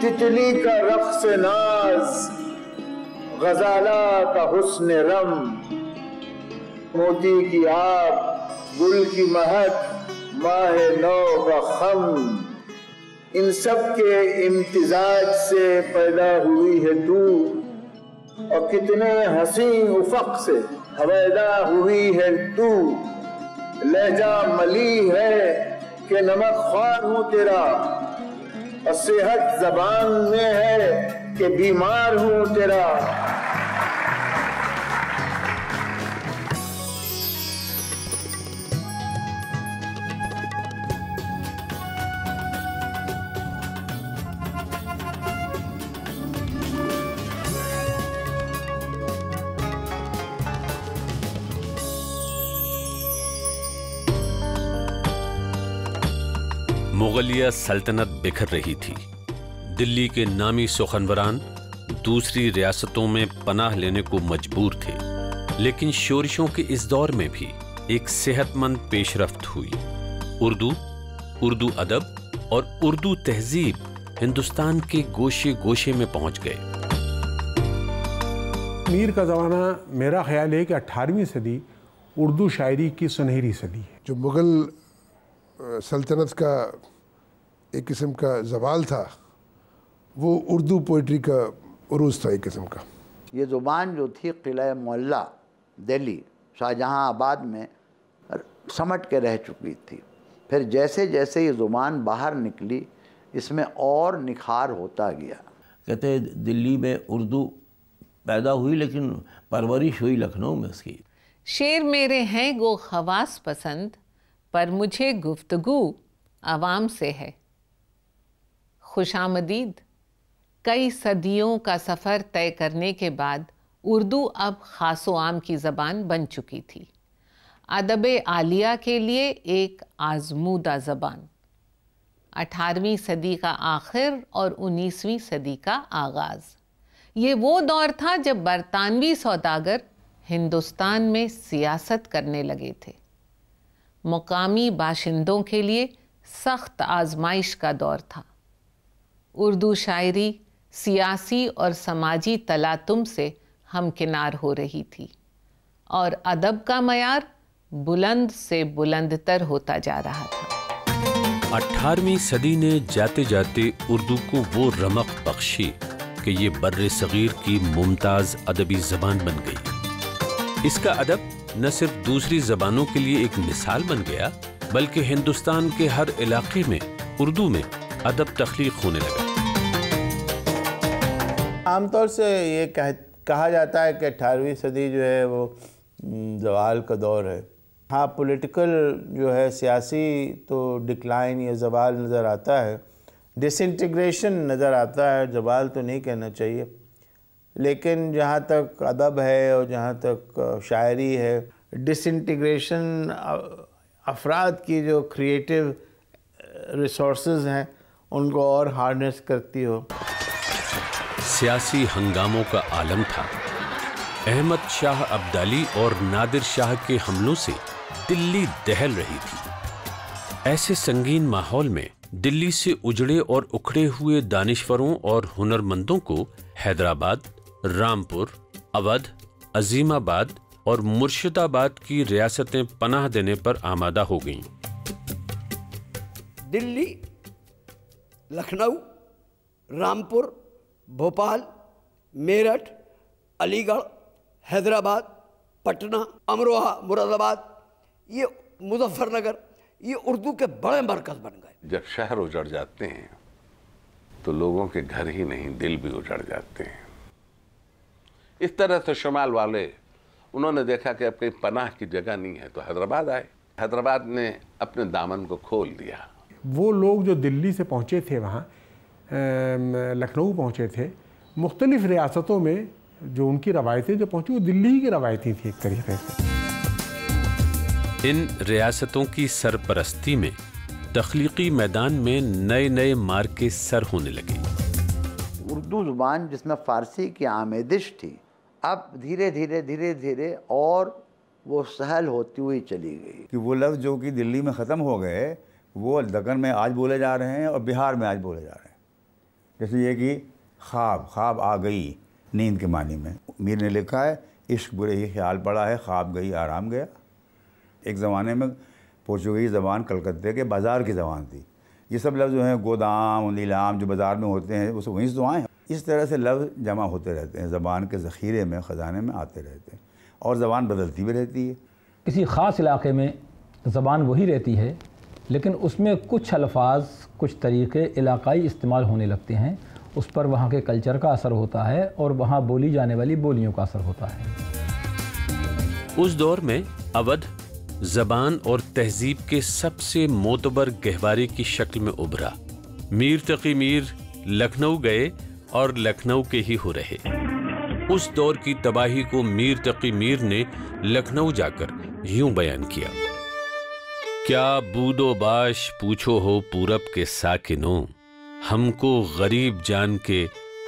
तितली का रक्स नाज, गजाला का हुस्न रम, मोती की आग, गुल की महक, माहे नौ का खम, इन सब के इम्तिजाज से पैदा हुई है तू, और कितने हसी उफक से हवैदा हुई है तू। लहजा मली है कि नमक ख्वार हूँ तेरा, और सेहत जबान में है कि बीमार हूँ तेरा। मुगलिया सल्तनत बिखर रही थी। दिल्ली के नामी सुखनवरान दूसरी रियासतों में पनाह लेने को मजबूर थे, लेकिन शोरिशों के इस दौर में भी एक सेहतमंद पेशरफ्त हुई। उर्दू अदब और उर्दू तहजीब हिंदुस्तान के गोशे गोशे में पहुंच गए। मीर का ज़माना, मेरा ख्याल है कि 18वीं सदी उर्दू शायरी की सुनहरी सदी है। जो मुग़ल सल्तनत का एक किस्म का ज़वाल था, वो उर्दू पोइट्री का उरूज था एक किस्म का। ये ज़ुबान जो थी किला मोहल्ला दिल्ली शाहजहाँ आबाद में समट के रह चुकी थी। फिर जैसे जैसे ये ज़ुबान बाहर निकली, इसमें और निखार होता गया। कहते दिल्ली में उर्दू पैदा हुई, लेकिन परवरिश हुई लखनऊ में उसकी। शेर मेरे हैं गो खवास पसंद, पर मुझे गुफ्तगू आवाम से है। खुशामदीद। कई सदियों का सफ़र तय करने के बाद उर्दू अब ख़ासो आम की ज़बान बन चुकी थी। अदब आलिया के लिए एक आज़मूदा ज़बान। 18वीं सदी का आखिर और 19वीं सदी का आगाज़। ये वो दौर था जब बरतानवी सौदागर हिंदुस्तान में सियासत करने लगे थे। मुकामी बाशिंदों के लिए सख्त आजमाइश का दौर था। उर्दू शायरी सियासी और समाजी तलातुम से हमकिनार हो रही थी, और अदब का मयार बुलंद से बुलंदतर होता जा रहा था। 18वीं सदी ने जाते जाते उर्दू को वो रमक बख्शी कि ये बर्रे सगीर की मुमताज़ अदबी ज़बान बन गई। इसका अदब न सिर्फ दूसरी ज़बानों के लिए एक मिसाल बन गया, बल्कि हिंदुस्तान के हर इलाके में उर्दू में अदब तख्लीक होने लगा। आमतौर से ये कहा जाता है कि 18वीं सदी जो है वो ज़वाल का दौर है। हाँ, पॉलिटिकल जो है सियासी तो डिक्लाइन या ज़वाल नज़र आता है, डिसइंटीग्रेशन नज़र आता है, ज़वाल तो नहीं कहना चाहिए। लेकिन जहाँ तक अदब है और जहाँ तक शायरी है, डिसइंटीग्रेशन अफराद की जो क्रिएटिव रिसोर्सेज हैं उनको और हार्नेस करती हो। सियासी हंगामों का आलम था। अहमद शाह अब्दाली और नादिर शाह के हमलों से दिल्ली दहल रही थी। ऐसे संगीन माहौल में दिल्ली से उजड़े और उखड़े हुए दानिशवरों और हुनरमंदों को हैदराबाद, रामपुर, अवध, अजीमाबाद और मुर्शिदाबाद की रियासतें पनाह देने पर आमादा हो गईं। दिल्ली, लखनऊ, रामपुर, भोपाल, मेरठ, अलीगढ़, हैदराबाद, पटना, अमरोहा, मुरादाबाद, ये मुजफ्फरनगर, ये उर्दू के बड़े मरकज बन गए। जब शहर उजड़ जाते हैं तो लोगों के घर ही नहीं, दिल भी उजड़ जाते हैं। इस तरह से शुमाल वाले उन्होंने देखा कि अब कहीं पनाह की जगह नहीं है, तो हैदराबाद आए। हैदराबाद ने अपने दामन को खोल दिया। वो लोग जो दिल्ली से पहुँचे थे, वहाँ लखनऊ पहुँचे थे, मुख्तलिफ रियासतों में जो उनकी रवायतें जो पहुँची वो दिल्ली की रवायतें थी एक तरीके से। इन रियासतों की सरपरस्ती में तख्लीकी मैदान में नए नए मार्ग के सर होने लगे। उर्दू ज़ुबान जिसमें फ़ारसी की आमेदिश थी, अब धीरे धीरे धीरे धीरे और वो सहल होती हुई चली गई। कि वो लफ्ज़ जो कि दिल्ली में ख़त्म हो गए, वो दक्कन में आज बोले जा रहे हैं और बिहार में आज बोले जा रहे हैं। जैसे ये कि ख्वाब आ गई नींद के मानी में। मीर ने लिखा है इश्क बुरे ही ख्याल पड़ा है, ख्वाब गई आराम गया। एक ज़माने में पोर्चुगीज़ ज़बान कलकत्ते के बाज़ार की ज़बान थी। ये सब लफ्ज़ जो हैं गोदाम नीलाम जो बाज़ार में होते हैं वो सब वहीं से तो आए हैं। इस तरह से लफ्ज़ जमा होते रहते हैं, ज़बान के ज़ख़ीरे में ख़जाने में आते रहते हैं और ज़बान बदलती भी रहती है। किसी ख़ास इलाके में ज़बान वही रहती है, लेकिन उसमें कुछ अल्फाज कुछ तरीक़े इलाकाई इस्तेमाल होने लगते हैं। उस पर वहाँ के कल्चर का असर होता है और वहाँ बोली जाने वाली बोलियों का असर होता है। उस दौर में अवध ज़बान और तहजीब के सबसे मोतबर गहवारे की शक्ल में उभरा। मीर तकी मीर लखनऊ गए और लखनऊ के ही हो रहे। उस दौर की तबाही को मीर तकी मीर ने लखनऊ जाकर यूं बयान किया, क्या बूदो बाश पूछो हो पूरब के साकिनों, हमको गरीब जान के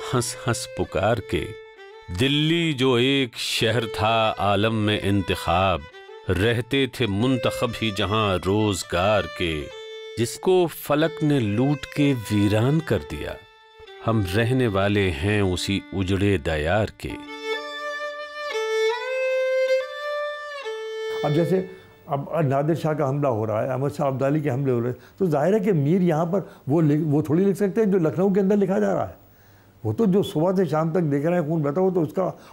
हंस हंस पुकार के, दिल्ली जो एक शहर था आलम में इंतखाब, रहते थे मुंतखब ही जहां रोजगार के, जिसको फलक ने लूट के वीरान कर दिया, हम रहने वाले हैं उसी उजड़े दयार के। अब जैसे अब नादिर शाह का हमला हो रहा है, अहमद शाह अब्दाली के हमले हो रहे हैं, तो जाहिर है कि मीर यहाँ पर वो थोड़ी लिख सकते हैं जो लखनऊ के अंदर लिखा जा रहा है। वो तो जो सुबह से शाम तक देख रहे हैं खून बहता हो, तो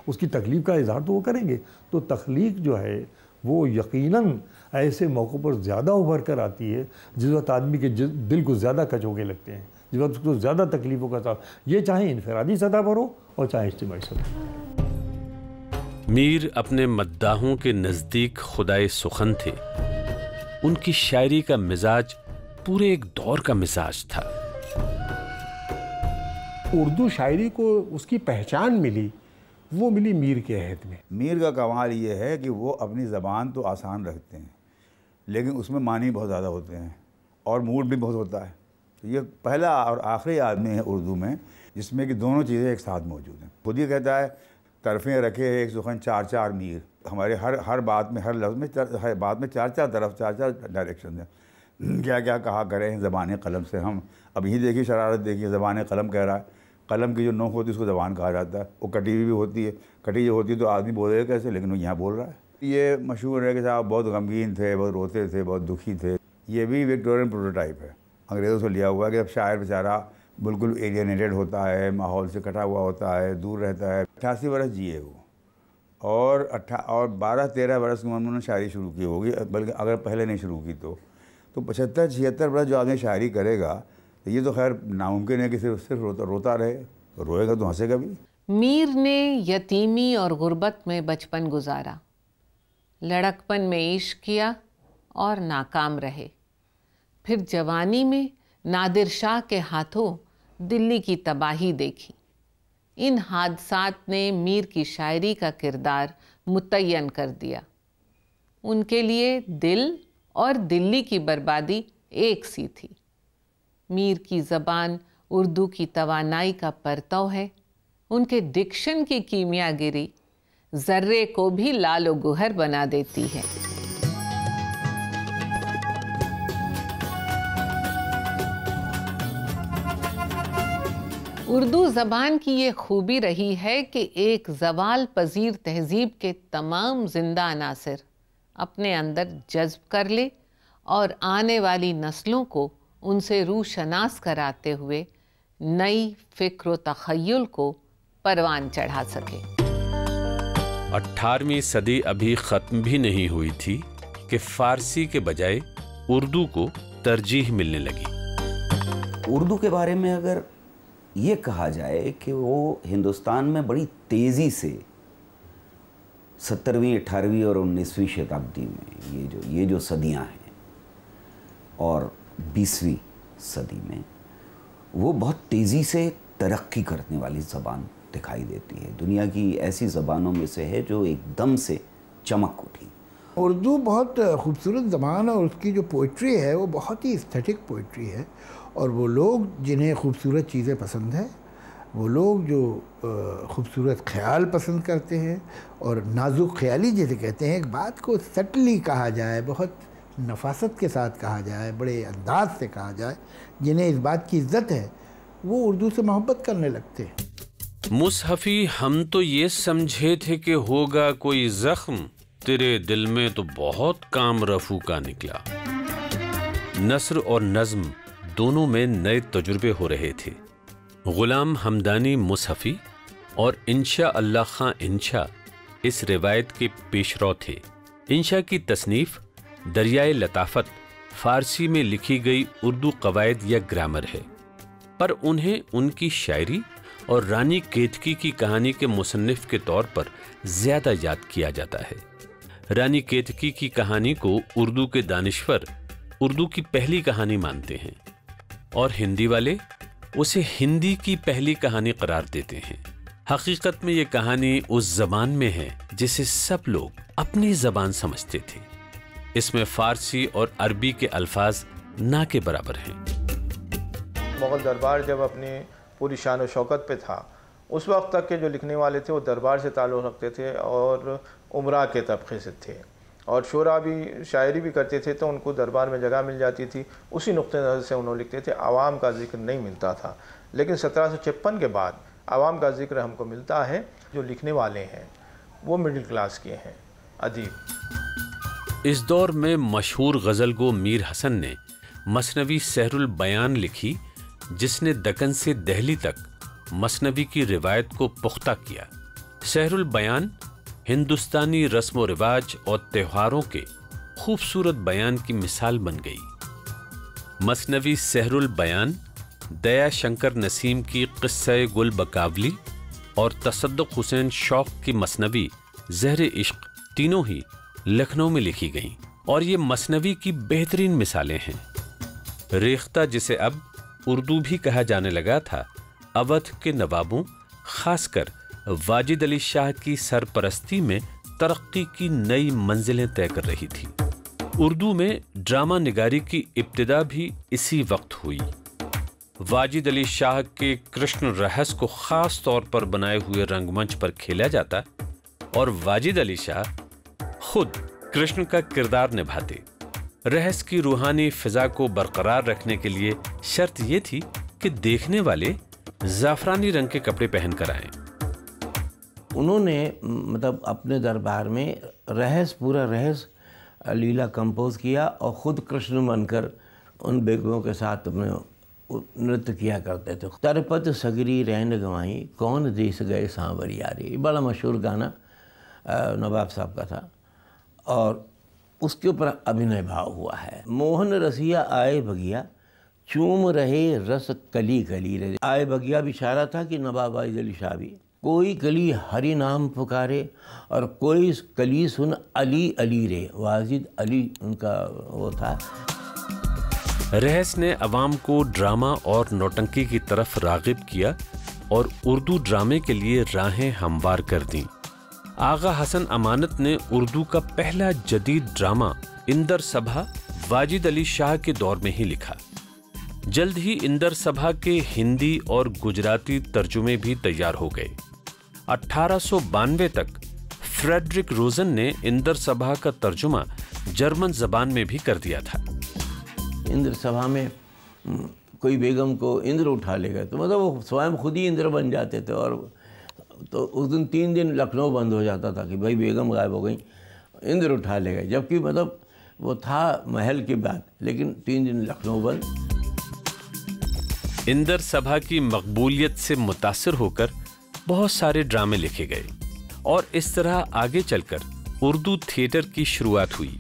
उसकी तकलीफ़ का इजहार तो वो करेंगे। तो तख्लीक जो है वो यकीनन ऐसे मौक़ों पर ज़्यादा उभर कर आती है जिस वक्त आदमी के दिल को ज़्यादा कचोगे लगते हैं, जिस वक्त उसको ज़्यादा तकलीफ़ों का साथ, ये चाहे इनफरादी सतह पर हो और चाहे इज्तिमाई सतह पर। मीर अपने मद्दाहों के नज़दीक खुदाए सुखन थे। उनकी शायरी का मिजाज पूरे एक दौर का मिजाज था। उर्दू शायरी को उसकी पहचान मिली, वो मिली मीर के अहद में। मीर का कमाल ये है कि वो अपनी ज़बान तो आसान रखते हैं, लेकिन उसमें मानी बहुत ज़्यादा होते हैं और मूड भी बहुत होता है। तो ये पहला और आखिरी आदमी है उर्दू में जिसमें कि दोनों चीज़ें एक साथ मौजूद हैं। खुद ही कहता है तरफ़ें रखे एक सुखन चार चार मीर। हमारे हर बात में, हर लफ्ज़ में, हर बात में चार चार तरफ, चार चार डायरेक्शन हैं। क्या क्या कहा करें ज़बान कलम से हम। अब यही देखिए शरारत देखिए, ज़बान कलम कह रहा है। कलम की जो नोक होती है उसको ज़बान कहा जाता है। वो कटी हुई भी होती है, कटी जो होती है तो आदमी बोलेगा कैसे, लेकिन वो यहाँ बोल रहा है। ये मशहूर है कि साहब बहुत गमगीन थे, बहुत रोते थे, बहुत दुखी थे। ये भी विक्टोरियन प्रोटोटाइप है, अंग्रेज़ों से लिया हुआ है कि अब शायर बेचारा बिल्कुल एलियनेटेड होता है, माहौल से कटा हुआ होता है, दूर रहता है। 88 वर्ष जिए वो और 12-13 वर्ष की उम्र में उन्होंने शायरी शुरू की होगी, बल्कि अगर पहले नहीं शुरू की तो 75-76 वर्ष जो आदमी शायरी करेगा तो ये तो खैर नामुमकिन है कि सिर्फ रोता रहे। तो रोएगा तो हंसेगा भी। मीर ने यतीमी और गुर्बत में बचपन गुजारा, लड़कपन में इश्क किया और नाकाम रहे। फिर जवानी में नादिर शाह के हाथों दिल्ली की तबाही देखी। इन हादसात ने मीर की शायरी का किरदार मुतय्यन कर दिया। उनके लिए दिल और दिल्ली की बर्बादी एक सी थी। मीर की ज़बान उर्दू की तवानाई का परतव है। उनके डिक्शन की कीमियागिरी ज़र्रे को भी लाल व गुहर बना देती है। उर्दू ज़बान की ये खूबी रही है कि एक ज़वाल पजीर तहज़ीब के तमाम जिंदा अनासर अपने अंदर जज्ब कर ले और आने वाली नस्लों को उनसे रूशनास कराते हुए नई फ़िक्र व तख़य्युल को परवान चढ़ा सके। 18वीं सदी अभी ख़त्म भी नहीं हुई थी कि फ़ारसी के बजाय उर्दू को तरजीह मिलने लगी। उर्दू के बारे में अगर ये कहा जाए कि वो हिंदुस्तान में बड़ी तेज़ी से 17वीं, 18वीं और 19वीं शताब्दी में ये जो सदियां हैं और 20वीं सदी में वो बहुत तेज़ी से तरक्की करने वाली ज़बान दिखाई देती है। दुनिया की ऐसी ज़बानों में से है जो एकदम से चमक उठी। उर्दू बहुत खूबसूरत ज़बान है और उसकी जो पोइट्री है वो बहुत ही एस्थेटिक पोइट्री है। और वो लोग जिन्हें खूबसूरत चीज़ें पसंद हैं, वो लोग जो खूबसूरत ख्याल पसंद करते हैं और नाजुक ख्याली जिसे कहते हैं, एक बात को सटली कहा जाए, बहुत नफासत के साथ कहा जाए, बड़े अंदाज से कहा जाए, जिन्हें इस बात की इज़्ज़त है वो उर्दू से मोहब्बत करने लगते हैं। मुसहफी हम तो ये समझे थे कि होगा कोई जख्म, तेरे दिल में तो बहुत काम रफू का निकला। नस्र और नज्म दोनों में नए तजुर्बे हो रहे थे। गुलाम हमदानी मुसहफी और इंशा अल्लाह खां इंशा इस रिवायत के पेशरो थे। इंशा की तसनीफ दरियाए लताफत फारसी में लिखी गई उर्दू कवायद या ग्रामर है, पर उन्हें उनकी शायरी और रानी केतकी की कहानी के मुसन्निफ के तौर पर ज्यादा याद किया जाता है। रानी केतकी की कहानी को उर्दू के दानिश्वर उर्दू की पहली कहानी मानते हैं और हिंदी वाले उसे हिंदी की पहली कहानी करार देते हैं। हकीकत में ये कहानी उस जबान में है जिसे सब लोग अपनी जबान समझते थे। इसमें फारसी और अरबी के अल्फाज ना के बराबर हैं। मुग़ल दरबार जब अपनी पूरी शान और शौकत पे था, उस वक्त तक के जो लिखने वाले थे वो दरबार से ताल्लुक़ रखते थे और उमरा के तबक़े से थे, और शोरा भी शायरी भी करते थे, तो उनको दरबार में जगह मिल जाती थी। उसी नुक्ते नज़र से उन्होंने लिखते थे। आवाम का जिक्र नहीं मिलता था, लेकिन 1756 के बाद आवाम का जिक्र हमको मिलता है। जो लिखने वाले हैं वो मिडिल क्लास के हैं, अदीब। इस दौर में मशहूर गज़ल गो मीर हसन ने मसनवी सहरुल बयान लिखी, जिसने दक्कन से दिल्ली तक मसनवी की रिवायत को पुख्ता किया। सहरुल बयान हिंदुस्तानी रस्म व रिवाज और त्योहारों के खूबसूरत बयान की मिसाल बन गई। मसनवी सहरुल बयान दया शंकर नसीम की क़िस्सा गुल बकावली और तसद्दुक़ हुसैन शौक़ की मसनवी ज़हर इश्क तीनों ही लखनऊ में लिखी गईं, और ये मसनवी की बेहतरीन मिसालें हैं। रेख्ता, जिसे अब उर्दू भी कहा जाने लगा था, अवध के नवाबों खासकर वाजिद अली शाह की सरपरस्ती में तरक्की की नई मंजिलें तय कर रही थी। उर्दू में ड्रामा निगारी की इब्तिदा भी इसी वक्त हुई। वाजिद अली शाह के कृष्ण रहस को खास तौर पर बनाए हुए रंगमंच पर खेला जाता और वाजिद अली शाह खुद कृष्ण का किरदार निभाते। रहस की रूहानी फिजा को बरकरार रखने के लिए शर्त यह थी कि देखने वाले जाफरानी रंग के कपड़े पहनकर आएं। उन्होंने मतलब अपने दरबार में पूरा रहस लीला कंपोज किया और ख़ुद कृष्ण बनकर उन बेगमों के साथ अपने नृत्य किया करते थे। तरपत सगरी रहन गवाई कौन देश गए सांवरियारे, बड़ा मशहूर गाना नवाब साहब का था, और उसके ऊपर अभिनय भाव हुआ है। मोहन रसिया आए बगिया चूम रहे रस कली कली रे। आए बगिया भी इशारा था कि नवाब वाजिद अली शाह भी कोई कली हरि नाम पुकारे और कोई कली सुन अली अली रे। वाजिद अली उनका वो था। रहस ने अवाम को ड्रामा और नौटंकी की तरफ रागिब किया और उर्दू ड्रामे के लिए राहें हमवार कर दी। आगा हसन अमानत ने उर्दू का पहला जदीद ड्रामा इंदर सभा वाजिद अली शाह के दौर में ही लिखा। जल्द ही इंदर सभा के हिंदी और गुजराती तर्जुमे भी तैयार हो गए। 1892 तक फ्रेडरिक रोजन ने इंदर सभा का तर्जुमा जर्मन जबान में भी कर दिया था। इंद्र सभा में कोई बेगम को इंद्र उठा ले गए तो मतलब वो स्वयं खुद ही इंद्र बन जाते थे, और तो उस दिन 3 दिन लखनऊ बंद हो जाता था कि भाई बेगम गायब हो गई, इंद्र उठा ले गए। जबकि मतलब वो था महल की बात, लेकिन 3 दिन लखनऊ बंद। इंदर सभा की मकबूलियत से मुतासिर होकर बहुत सारे ड्रामे लिखे गए और इस तरह आगे चलकर उर्दू थिएटर की शुरुआत हुई।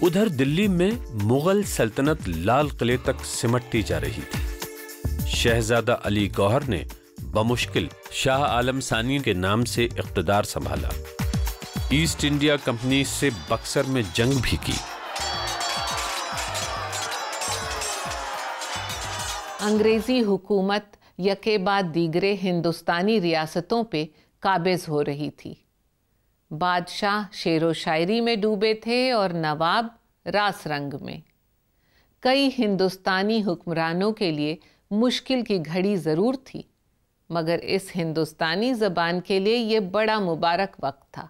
उधर दिल्ली में मुगल सल्तनत लाल किले तक सिमटती जा रही थी। शहजादा अली गौहर ने बमुश्किल शाह आलम सानी के नाम से इक़्तिदार संभाला। ईस्ट इंडिया कंपनी से बक्सर में जंग भी की। अंग्रेजी हुकूमत यके बाद दीगरे हिंदुस्तानी रियासतों पे काबिज हो रही थी। बादशाह शेरो शायरी में डूबे थे और नवाब रास रंग में। कई हिंदुस्तानी हुक्मरानों के लिए मुश्किल की घड़ी ज़रूर थी, मगर इस हिंदुस्तानी ज़बान के लिए ये बड़ा मुबारक वक्त था।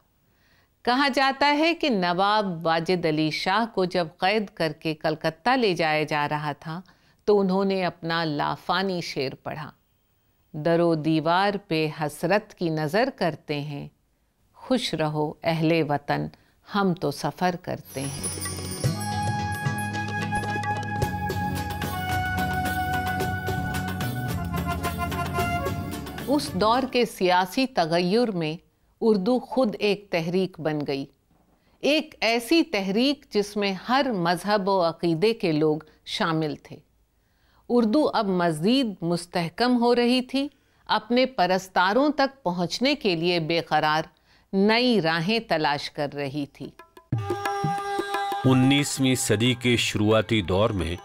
कहा जाता है कि नवाब वाजिद अली शाह को जब कैद करके कलकत्ता ले जाया जा रहा था तो उन्होंने अपना लाफानी शेर पढ़ा। दरो दीवार पे हसरत की नज़र करते हैं, खुश रहो अहले वतन, हम तो सफ़र करते हैं। उस दौर के सियासी तगय्युर में उर्दू खुद एक तहरीक बन गई, एक ऐसी तहरीक जिसमें हर मजहब व अक़ीदे के लोग शामिल थे। उर्दू अब मज़ीद मुस्तहकम हो रही थी, अपने परस्तारों तक पहुंचने के लिए बेकरार नई राहें तलाश कर रही थी। 19वीं सदी के शुरुआती दौर में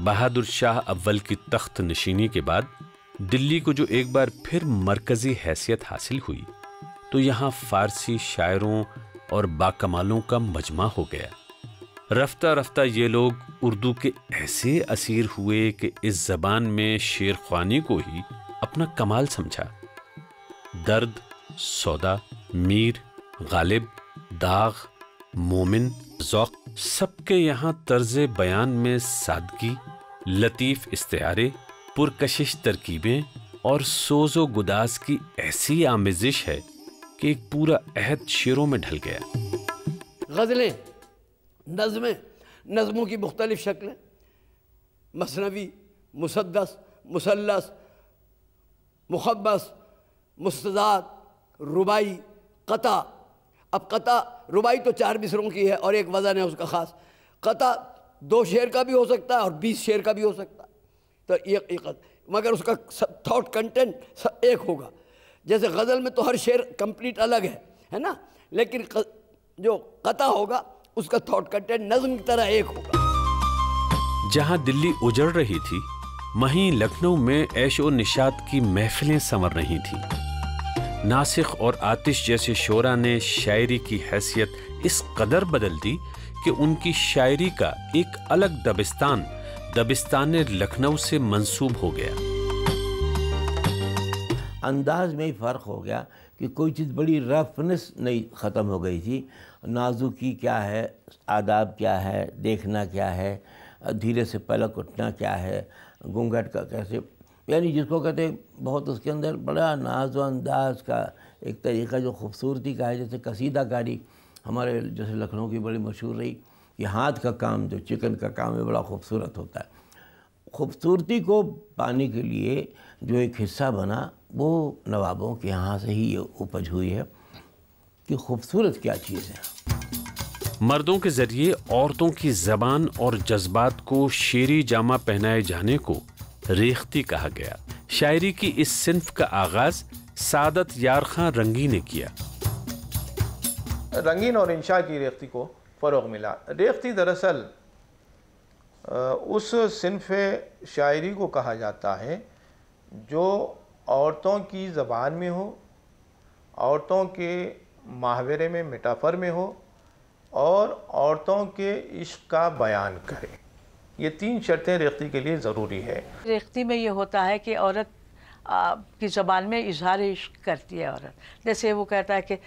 बहादुर शाह अव्वल की तख्त नशीनी के बाद दिल्ली को जो एक बार फिर मरकजी हैसियत हासिल हुई, तो यहाँ फारसी शायरों और बाकमालों का मजमा हो गया। रफ्ता रफ्ता ये लोग उर्दू के ऐसे असीर हुए कि इस जबान में शेर ख्वानी को ही अपना कमाल समझा। दर्द, सौदा, मीर, गालिब, दाग, मोमिन, ज़ौक़, सबके यहाँ तर्ज़े बयान में सादगी, लतीफ़ इस्तिआरे, पुरकशिश तरकीबें और सोज़ो गुदास की ऐसी आमेज़िश है कि एक पूरा अहद शेरों में ढल गया। गज़लें, नज़में, नज़मों की मुख्तलिफ शक्लें, मसनवी, मुसद्दस, मुसल्लस, मुखब्बस, मुस्तज़ाद, रुबाई, क़ता। अब क़ता, रुबाई तो 4 मिसरों की है और एक वज़न है उसका ख़ास। क़ता 2 शेर का भी हो सकता है और 20 शेर का भी हो सकता है, तो एक मगर उसका थॉट कंटेंट सब एक होगा। जैसे गज़ल में तो हर शेर कंप्लीट अलग है ना, लेकिन जो क़ता होगा उसका थॉट कंटेंट नज़्म की तरह एक होगा। जहां दिल्ली उजड़ रही थी, वहीं लखनऊ में ऐशो निशात की महफिलें संवर रही थी। नासिख और आतिश जैसे शोरा ने शायरी की हैसियत इस कदर बदल दी कि उनकी शायरी का एक अलग दबिस्तान दबिस्तान लखनऊ से मंसूब हो गया। अंदाज में ही फ़र्क हो गया कि कोई चीज़ बड़ी रफनेस नहीं ख़त्म हो गई थी। नाजुकी क्या है, आदाब क्या है, देखना क्या है, धीरे से पलक उठना क्या है, घूंघट का कैसे, यानी जिसको कहते बहुत उसके अंदर बड़ा नाज व अंदाज का एक तरीक़ा जो खूबसूरती का है। जैसे कसीदाकारी हमारे जैसे लखनऊ की बड़ी मशहूर रही कि हाथ का काम जो चिकन का काम है बड़ा खूबसूरत होता है। खूबसूरती को पाने के लिए जो एक हिस्सा बना वो नवाबों के यहाँ से ही ये उपज हुई है कि खूबसूरत क्या चीज़ है। मर्दों के ज़रिए औरतों की ज़बान और जज्बात को शेरी जामा पहनाए जाने को रेख्ती कहा गया। शायरी की इस सिन्फ का आगाज़ सादत यार खां रंगी ने किया। रंगीन और इंशा की रेख्ती को फ़रोग़ मिला। रेख्ती दरअसल उस सिन्फ शायरी को कहा जाता है जो औरतों की ज़बान में हो, औरतों के माहवरे में, मेटाफर में हो और औरतों के इश्क का बयान करे। ये 3 शर्तें रेख्ती के लिए ज़रूरी है। रेख्ती में ये होता है कि औरत की ज़बान में इजहार इश्क करती है औरत। जैसे वो कहता है कि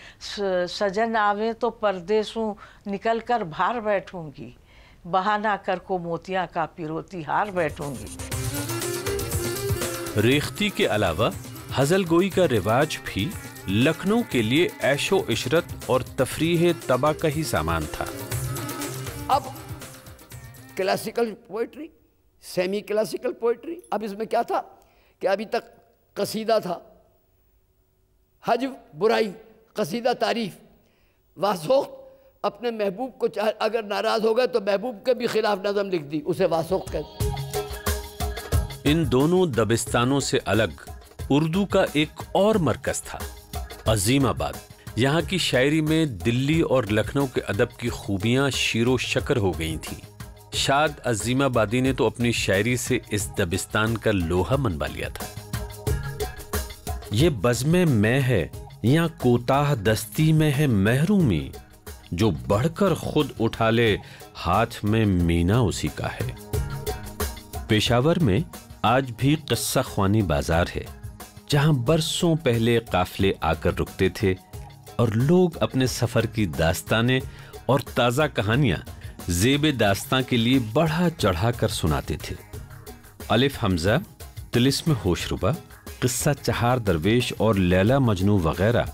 सजन आवे तो परदेसों निकल कर बाहर बैठूंगी, बहाना कर को मोतियाँ का पिरोती हार बैठूंगी। रेख्ती के अलावा हज़ल गोई का रिवाज भी लखनऊ के लिए ऐशो इशरत और तफरीह तबा का ही सामान था। अब classical poetry, semi classical poetry, अब इसमें क्या था कि अभी तक कसीदा था, हज बुराई, कसीदा तारीफ, वासोख अपने महबूब को चाहे अगर नाराज़ हो गए तो महबूब के भी खिलाफ नज़म लिख दी, उसे वासोख कहते। इन दोनों दबिस्तानों से अलग उर्दू का एक और मरकज़ था, अजीमाबाद। यहाँ की शायरी में दिल्ली और लखनऊ के अदब की खूबियाँ शीरो शकर हो गई थीं। शाद अजीमाबादी ने तो अपनी शायरी से इस दबिस्तान का लोहा मनवा लिया था। ये बज़्मे मैं है या कोताह दस्ती में है महरूमी, जो बढ़कर खुद उठा ले हाथ में मीना उसी का है। पेशावर में आज भी किस्सा ख्वानी बाजार है, जहां बरसों पहले काफिले आकर रुकते थे और लोग अपने सफर की दास्तानें और ताज़ा कहानियां ज़ेब दास्तां के लिए बढ़ा चढ़ा कर सुनाते थे। अलिफ हमजा, तिलिस्म होशरुबा, किस्सा चहार दरवेश और लैला मजनू वगैरह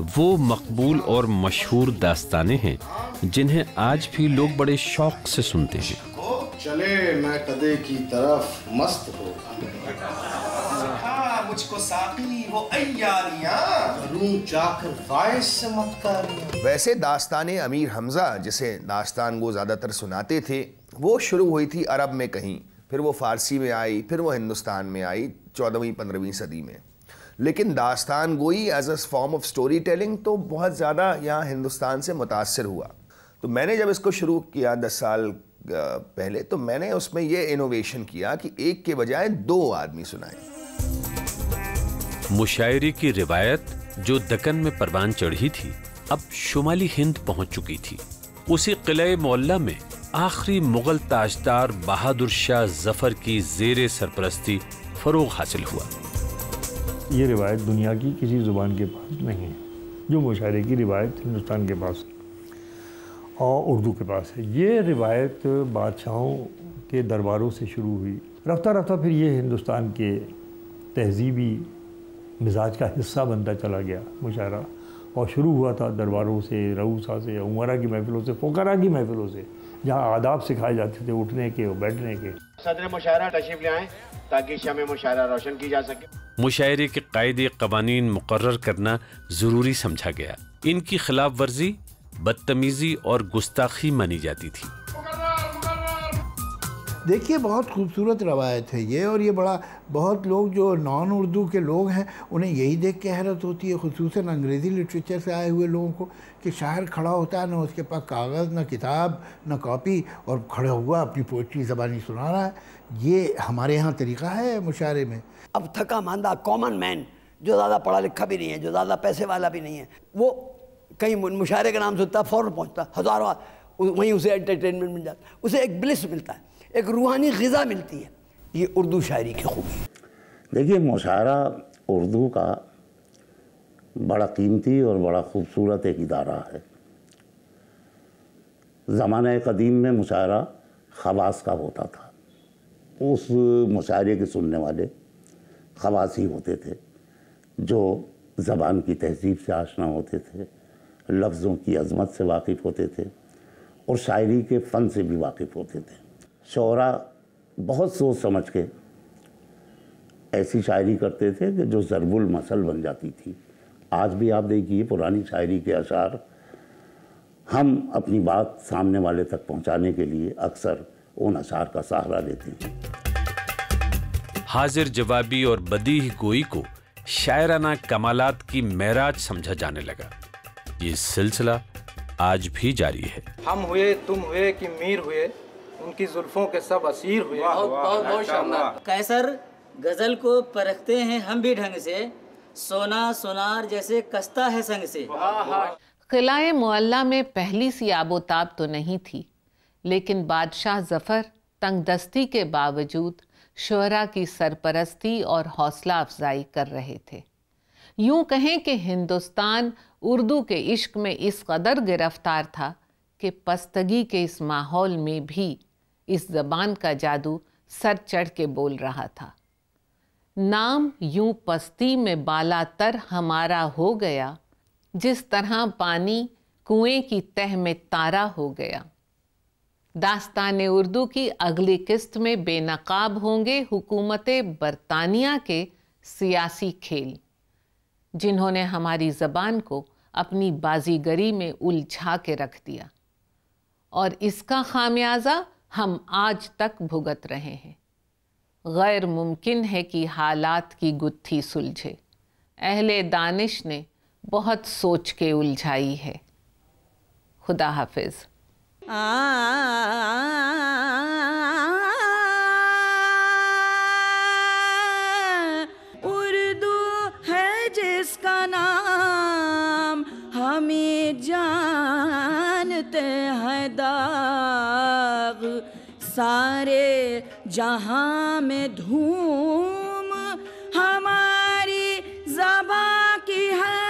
वो मकबूल और मशहूर दास्तानें हैं जिन्हें आज भी लोग बड़े शौक से सुनते हैं। चले मैं कदे की तरफ मस्त हो, मुझको साकी वो अय्यारियां करूं जाकर वाइस से मत कर। वैसे दास्तान अमीर हमजा जिसे दास्तान वो ज़्यादातर सुनाते थे वो शुरू हुई थी अरब में कहीं, फिर वो फ़ारसी में आई, फिर वो हिंदुस्तान में आई 14वीं-15वीं सदी में। लेकिन dastangoi as a form of story telling तो बहुत ज़्यादा यहाँ हिंदुस्तान से मुतासर हुआ। तो मैंने जब इसको शुरू किया 10 साल पहले, तो मैंने उसमें ये इनोवेशन किया कि एक के बजाय 2 आदमी सुनाए। मुशायरे की रिवायत जो दक्कन में परवान चढ़ी थी अब शुमाली हिंद पहुंच चुकी थी। उसी किले मोहल्ला में आखिरी मुगल ताजदार बहादुर शाह जफर की जेरे सरपरस्ती फरोग हासिल हुआ। ये रिवायत दुनिया की किसी ज़ुबान के पास नहीं है, जो मुशायरे की रिवायत हिंदुस्तान के पास और उर्दू के पास है। ये रिवायत बादशाहों के दरबारों से शुरू हुई, रफ्ता रफ्ता फिर ये हिंदुस्तान के तहजीबी मिजाज का हिस्सा बनता चला गया मुशायरा, और शुरू हुआ था दरबारों से, रऊसा से, उमरा की महफिलों से, फ़ुक़रा की महफिलों से, जहाँ आदाब सिखाए जाते थे उठने के और बैठने के। सदर मुशायरा तशरीफ ले आएं ताकि शमे मुशायरा रोशन की जा सके। मुशायरे के कायदे कवानीन मुकर्रर करना ज़रूरी समझा गया। इनकी खिलाफ वर्जी बदतमीज़ी और गुस्ताखी मानी जाती थी। देखिए बहुत खूबसूरत रवायत है ये, और ये बड़ा बहुत लोग जो नॉन उर्दू के लोग हैं उन्हें यही देख के हैरत होती है, खुसूसन अंग्रेज़ी लिटरेचर से आए हुए लोगों को, कि शायर खड़ा होता है, ना उसके पास कागज़, ना किताब, ना कॉपी, और खड़ा हुआ अपनी पोइट्री ज़बानी सुना रहा है। ये हमारे यहाँ तरीक़ा है मुशायरे में। अब थका मांदा कॉमन मैन जो ज़्यादा पढ़ा लिखा भी नहीं है, जो ज़्यादा पैसे वाला भी नहीं है, वो कहीं मुशायरे का नाम सुनता फ़ौरन पहुँचता, हज़ारों वहीं उसे एंटरटेनमेंट मिल जाता, उसे एक ब्लिस मिलता है, एक रूहानी ग़िज़ा मिलती है। ये उर्दू शायरी की खूबी है। देखिए मुशायरा उर्दू का बड़ा कीमती और बड़ा खूबसूरत एक इदारा है। ज़माने क़दीम में मुशायरा ख़वास का होता था। उस मुशायरे के सुनने वाले ख़वास ही होते थे जो ज़बान की तहज़ीब से आशना होते थे, लफ्ज़ों की अज़मत से वाकिफ़ होते थे और शायरी के फ़न से भी वाकिफ़ होते थे। शोरा बहुत सोच समझ के ऐसी शायरी करते थे कि जो ज़रबुल मसल बन जाती थी। आज भी आप देखिए पुरानी शायरी के अशार हम अपनी बात सामने वाले तक पहुंचाने के लिए अक्सर उन अशार का सहारा लेते हैं। हाजिर जवाबी और बदीह गोई को शायराना कमालात की महराज समझा जाने लगा। ये सिलसिला आज भी जारी है। हम हुए, तुम हुए कि मीर हुए, उनकी जुल्फों के सब असीर हुए। बहुत शानदार। कैसर गजल को परखते हैं हम भी ढंग से, सोना सोनार जैसे कस्ता है संग से। किलाए मुअल्ला में पहली सी आबोताब तो नहीं थी, लेकिन बादशाह जफ़र तंगदस्ती के बावजूद शुअरा की सरपरस्ती और हौसला अफजाई कर रहे थे। यूं कहें कि हिंदुस्तान उर्दू के इश्क में इस कदर गिरफ्तार था कि पस्तगी के इस माहौल में भी इस ज़बान का जादू सर चढ़ के बोल रहा था। नाम यूं पस्ती में बालातर हमारा हो गया, जिस तरह पानी कुएं की तह में तारा हो गया। दास्तान उर्दू की अगली किस्त में बेनकाब होंगे हुकूमत बरतानिया के सियासी खेल, जिन्होंने हमारी ज़बान को अपनी बाजीगरी में उलझा के रख दिया, और इसका खामियाजा हम आज तक भुगत रहे हैं। गैर मुमकिन है कि हालात की गुत्थी सुलझे, अहले दानिश ने बहुत सोच के उलझाई है। खुदा हाफिज। उर्दू है जिसका नाम हमें जानते हैं दाग, सारे जहां में धूम हमारी ज़बां की है।